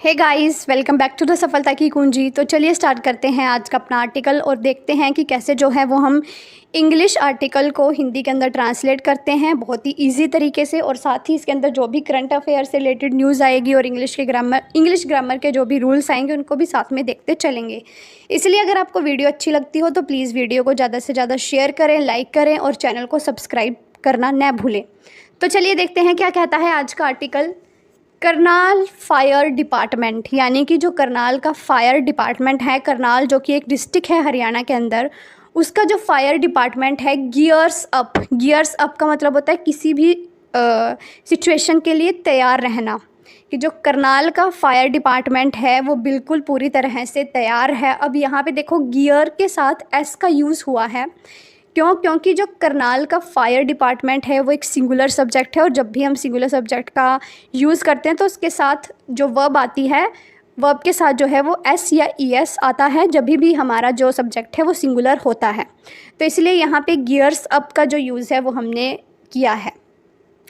Hey guys, welcome back to the सफलता की कुंजी। तो चलिए स्टार्ट करते हैं आज का अपना आर्टिकल और देखते हैं कि कैसे जो है वो हम इंग्लिश आर्टिकल को हिंदी के अंदर ट्रांसलेट करते हैं बहुत ही इजी तरीके से। और साथ ही इसके अंदर जो भी करंट अफेयर से रिलेटेड न्यूज़ आएगी और इंग्लिश ग्रामर के जो भी रूल्स आएंगे उनको भी साथ में देखते चलेंगे। इसलिए अगर आपको वीडियो अच्छी लगती हो तो प्लीज़ वीडियो को ज़्यादा से ज़्यादा शेयर करें, लाइक करें और चैनल को सब्सक्राइब करना न भूलें। तो चलिए देखते हैं क्या कहता है आज का आर्टिकल। करनाल फायर डिपार्टमेंट, यानी कि जो करनाल का फायर डिपार्टमेंट है, करनाल जो कि एक डिस्ट्रिक्ट है हरियाणा के अंदर, उसका जो फायर डिपार्टमेंट है गियर्स अप। गियर्स अप का मतलब होता है किसी भी सिचुएशन के लिए तैयार रहना। कि जो करनाल का फायर डिपार्टमेंट है वो बिल्कुल पूरी तरह से तैयार है। अब यहाँ पे देखो गियर के साथ एस का यूज़ हुआ है। क्योंकि जो करनाल का फायर डिपार्टमेंट है वो एक सिंगुलर सब्जेक्ट है और जब भी हम सिंगुलर सब्जेक्ट का यूज़ करते हैं तो उसके साथ जो वर्ब आती है, वर्ब के साथ जो है वो एस या ई एस आता है जब भी हमारा जो सब्जेक्ट है वो सिंगुलर होता है। तो इसलिए यहाँ पे गियर्स अप का जो यूज़ है वो हमने किया है।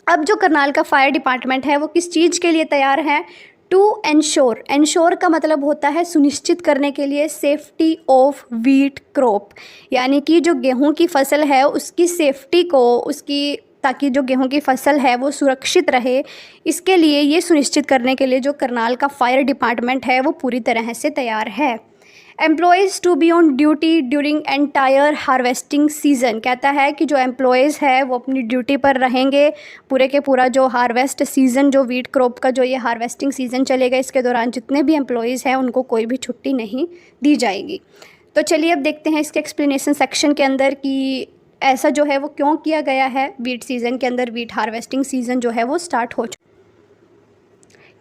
अब जो करनाल का फायर डिपार्टमेंट है वो किस चीज़ के लिए तैयार है? To ensure. एंश्योर का मतलब होता है सुनिश्चित करने के लिए, सेफ्टी ऑफ वीट क्रॉप, यानी कि जो गेहूं की फसल है उसकी सेफ्टी को, उसकी ताकि जो गेहूं की फसल है वो सुरक्षित रहे, इसके लिए ये सुनिश्चित करने के लिए जो करनाल का फायर डिपार्टमेंट है वो पूरी तरह से तैयार है। Employees to be on duty during entire harvesting season, कहता है कि जो एम्प्लॉयज़ है वो अपनी ड्यूटी पर रहेंगे पूरे के पूरा जो हार्वेस्ट सीज़न, जो वीट क्रॉप का जो ये हार्वेस्टिंग सीज़न चलेगा इसके दौरान जितने भी एम्प्लॉयज़ हैं उनको कोई भी छुट्टी नहीं दी जाएगी। तो चलिए अब देखते हैं इसके एक्सप्लेनेशन सेक्शन के अंदर कि ऐसा जो है वो क्यों किया गया है। वीट सीज़न के अंदर वीट हार्वेस्टिंग सीज़न जो है वो स्टार्ट हो चुका।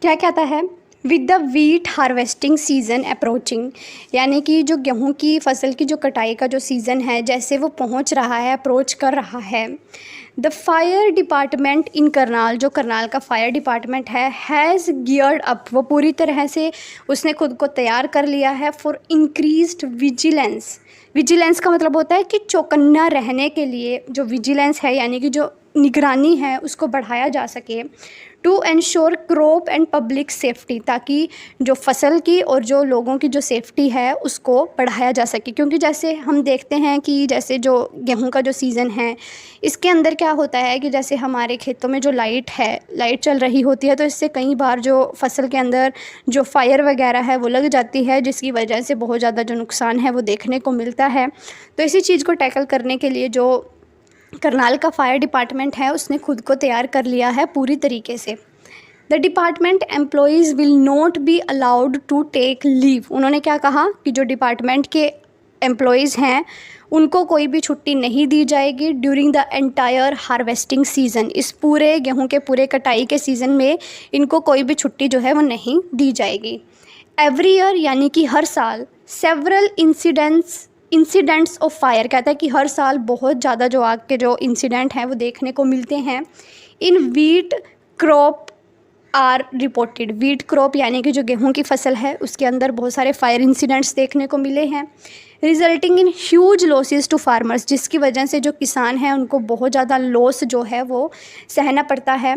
क्या कहता है? With the wheat harvesting season approaching, यानी कि जो गेहूं की फसल की जो कटाई का जो सीज़न है जैसे वो पहुंच रहा है, अप्रोच कर रहा है, the fire department in Karnal, जो करनाल का फायर डिपार्टमेंट है, हैज़ गियर्ड अप, वो पूरी तरह से उसने खुद को तैयार कर लिया है फॉर इंक्रीज्ड विजिलेंस। विजिलेंस का मतलब होता है कि चौकन्ना रहने के लिए, जो विजिलेंस है यानी कि जो निगरानी है उसको बढ़ाया जा सके। To ensure crop and public safety, ताकि जो फसल की और जो लोगों की जो सेफ्टी है उसको बढ़ाया जा सके। क्योंकि जैसे हम देखते हैं कि जैसे जो गेहूं का जो सीज़न है इसके अंदर क्या होता है कि जैसे हमारे खेतों में जो लाइट चल रही होती है तो इससे कई बार जो फसल के अंदर जो फायर वगैरह है वो लग जाती है, जिसकी वजह से बहुत ज़्यादा जो नुकसान है वो देखने को मिलता है। तो इसी चीज़ को टैकल करने के लिए जो करनाल का फायर डिपार्टमेंट है उसने खुद को तैयार कर लिया है पूरी तरीके से। The department employees will not be allowed to take leave. उन्होंने क्या कहा कि जो डिपार्टमेंट के एम्प्लॉयज़ हैं उनको कोई भी छुट्टी नहीं दी जाएगी during the entire harvesting season. इस पूरे गेहूं के पूरे कटाई के सीज़न में इनको कोई भी छुट्टी जो है वो नहीं दी जाएगी। एवरी ईयर, यानी कि हर साल, सेवरल इंसिडेंट्स ऑफ फायर, कहता है कि हर साल बहुत ज़्यादा जो आग के जो इंसिडेंट हैं वो देखने को मिलते हैं। In wheat crop are reported. Wheat crop यानी कि जो गेहूं की फसल है उसके अंदर बहुत सारे फायर इंसिडेंट्स देखने को मिले हैं, resulting in huge losses to farmers, जिसकी वजह से जो किसान हैं उनको बहुत ज़्यादा लॉस जो है वो सहना पड़ता है।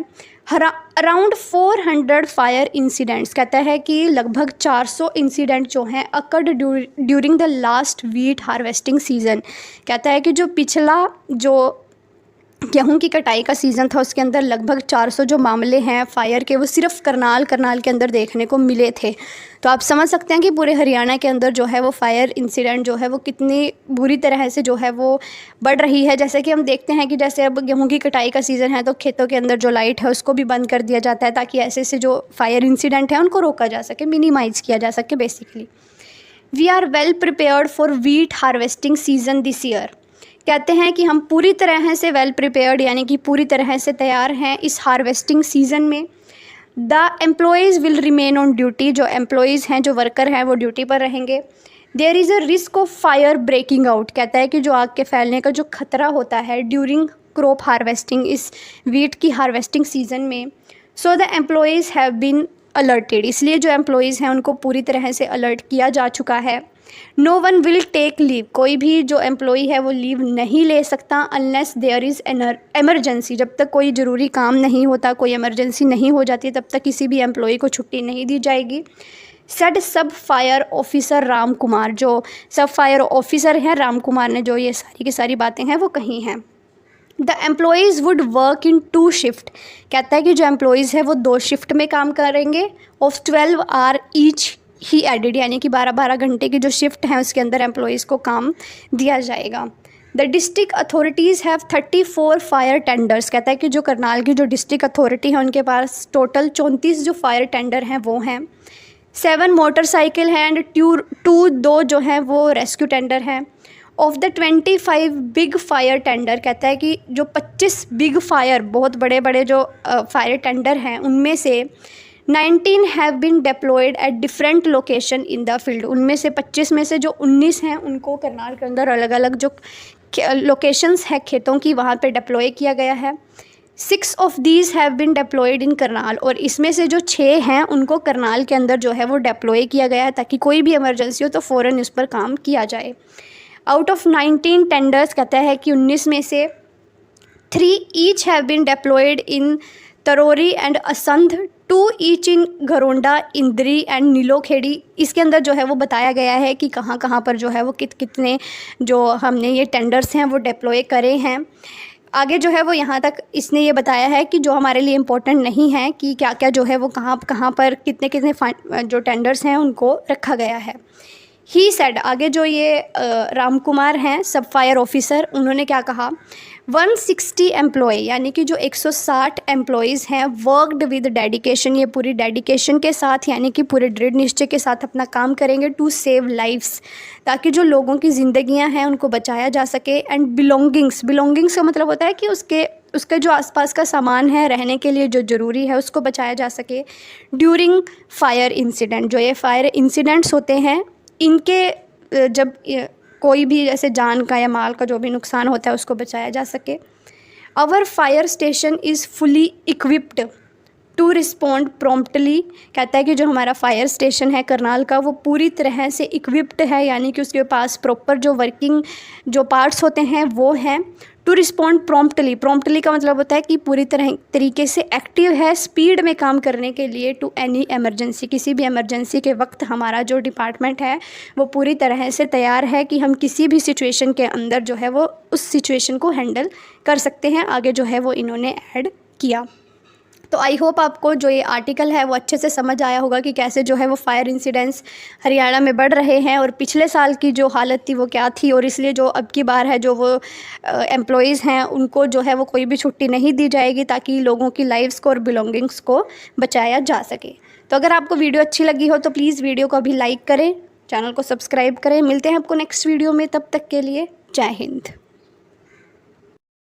अराउंड 400 फायर इंसिडेंट्स, कहता है कि लगभग 400 इंसिडेंट जो हैं occurred during the last wheat harvesting season. कहता है कि जो पिछला जो गेहूं की कटाई का सीज़न था उसके अंदर लगभग 400 जो मामले हैं फायर के वो सिर्फ करनाल के अंदर देखने को मिले थे। तो आप समझ सकते हैं कि पूरे हरियाणा के अंदर जो है वो फायर इंसिडेंट जो है वो कितनी बुरी तरह से जो है वो बढ़ रही है। जैसे कि हम देखते हैं कि जैसे अब गेहूं की कटाई का सीज़न है तो खेतों के अंदर जो लाइट है उसको भी बंद कर दिया जाता है ताकि ऐसे जो फायर इंसिडेंट है उनको रोका जा सके, मिनिमाइज़ किया जा सके basically. We are well prepared for wheat harvesting season this year, कहते हैं कि हम पूरी तरह से वेल प्रिपेयर्ड यानी कि पूरी तरह से तैयार हैं इस हार्वेस्टिंग सीज़न में। The employees will remain on duty, जो एम्प्लॉयज़ हैं, जो वर्कर हैं वो ड्यूटी पर रहेंगे। There is a risk of fire breaking out, कहता है कि जो आग के फैलने का जो खतरा होता है ड्यूरिंग क्रॉप हार्वेस्टिंग, इस वीट की हार्वेस्टिंग सीज़न में। So the employees have been alerted, इसलिए जो एम्प्लॉयज़ हैं उनको पूरी तरह से अलर्ट किया जा चुका है। No one will take leave, कोई भी जो एम्प्लॉई है वो लीव नहीं ले सकता अनलेस देयर इज़ एमरजेंसी, जब तक कोई ज़रूरी काम नहीं होता, कोई इमरजेंसी नहीं हो जाती, तब तक किसी भी एम्प्लॉई को छुट्टी नहीं दी जाएगी। सेड सब फायर ऑफिसर राम कुमार, जो सब फायर ऑफिसर हैं राम कुमार ने जो ये सारी की सारी बातें हैं वो कही हैं। The employees would work in 2 shift, कहता है कि जो एम्प्लॉयज़ है वो 2 शिफ्ट में काम करेंगे, of 12 hour each he added, यानी कि 12-12 घंटे की जो शिफ्ट हैं उसके अंदर एम्प्लॉयज़ को काम दिया जाएगा। The district authorities have 34 fire tenders, कहता है कि जो करनाल की जो डिस्ट्रिक्ट अथॉरिटी है उनके पास टोटल 34 जो फायर टेंडर हैं वो हैं। 7 मोटरसाइकिल हैं एंड 2 जो हैं वो रेस्क्यू टेंडर हैं। Of the 25 big fire tender, कहता है कि जो 25 बिग फायर, बहुत बड़े बड़े जो फायर टेंडर हैं उनमें से 19 have been deployed at different location in the field, उनमें से 25 में से जो 19 हैं उनको करनाल के अंदर अलग अलग जो लोकेशंस हैं खेतों की वहाँ पे डिप्लॉय किया गया है। 6 of these have been deployed in Karnal, और इसमें से जो 6 हैं उनको करनाल के अंदर जो है वो डिप्लॉय किया गया है ताकि कोई भी इमरजेंसी हो तो फ़ौरन इस पर काम किया जाए। आउट ऑफ 19 टेंडर्स, कहता है कि 19 में से 3 each have been deployed in Taraori and Assandh, 2 each in Gharaunda, Indri and Nilokheri. इसके अंदर जो है वो बताया गया है कि कहाँ कहाँ पर जो है वो कितने जो हमने ये टेंडर्स हैं वो डिप्लॉय करे हैं। आगे जो है वो यहाँ तक इसने ये बताया है कि जो हमारे लिए इम्पोर्टेंट नहीं है कि क्या क्या जो है वो कहाँ कहाँ पर कितने कितने जो टेंडर्स हैं उनको रखा गया है। ही सेड, आगे जो ये राम कुमार हैं सब फायर ऑफिसर, उन्होंने क्या कहा, 160 एम्प्लॉय, यानी कि जो 160 एम्प्लॉयज़ हैं वर्कड विद डेडिकेशन, ये पूरी डेडिकेशन के साथ यानी कि पूरे दृढ़ निश्चय के साथ अपना काम करेंगे टू सेव लाइफ्स, ताकि जो लोगों की ज़िंदगियां हैं उनको बचाया जा सके। एंड बिलोंगिंग्स का मतलब होता है कि उसके जो आसपास का सामान है रहने के लिए जो ज़रूरी है उसको बचाया जा सके। ड्यूरिंग फायर इंसिडेंट, जो ये फायर इंसिडेंट्स होते हैं इनके जब कोई भी जैसे जान का या माल का जो भी नुकसान होता है उसको बचाया जा सके। Our fire station is fully equipped to respond promptly, कहता है कि जो हमारा फायर स्टेशन है करनाल का वो पूरी तरह से इक्विप्ड है, यानी कि उसके पास प्रॉपर जो वर्किंग जो पार्ट्स होते हैं वो हैं। टू रिस्पॉन्ड प्रॉम्प्टली का मतलब होता है कि पूरी तरीके से एक्टिव है, स्पीड में काम करने के लिए। टू एनी एमरजेंसी, किसी भी एमरजेंसी के वक्त हमारा जो डिपार्टमेंट है वो पूरी तरह से तैयार है कि हम किसी भी सिचुएशन के अंदर जो है वो उस सिचुएशन को हैंडल कर सकते हैं। आगे जो है वो इन्होंने ऐड किया। तो आई होप आपको जो ये आर्टिकल है वो अच्छे से समझ आया होगा कि कैसे जो है वो फायर इंसिडेंट्स हरियाणा में बढ़ रहे हैं और पिछले साल की जो हालत थी वो क्या थी, और इसलिए जो अब की बार है जो वो एम्प्लॉयज़ हैं उनको जो है वो कोई भी छुट्टी नहीं दी जाएगी ताकि लोगों की लाइव्स को और बिलोंगिंग्स को बचाया जा सके। तो अगर आपको वीडियो अच्छी लगी हो तो प्लीज़ वीडियो को अभी लाइक करें, चैनल को सब्सक्राइब करें। मिलते हैं आपको नेक्स्ट वीडियो में, तब तक के लिए जय हिंद।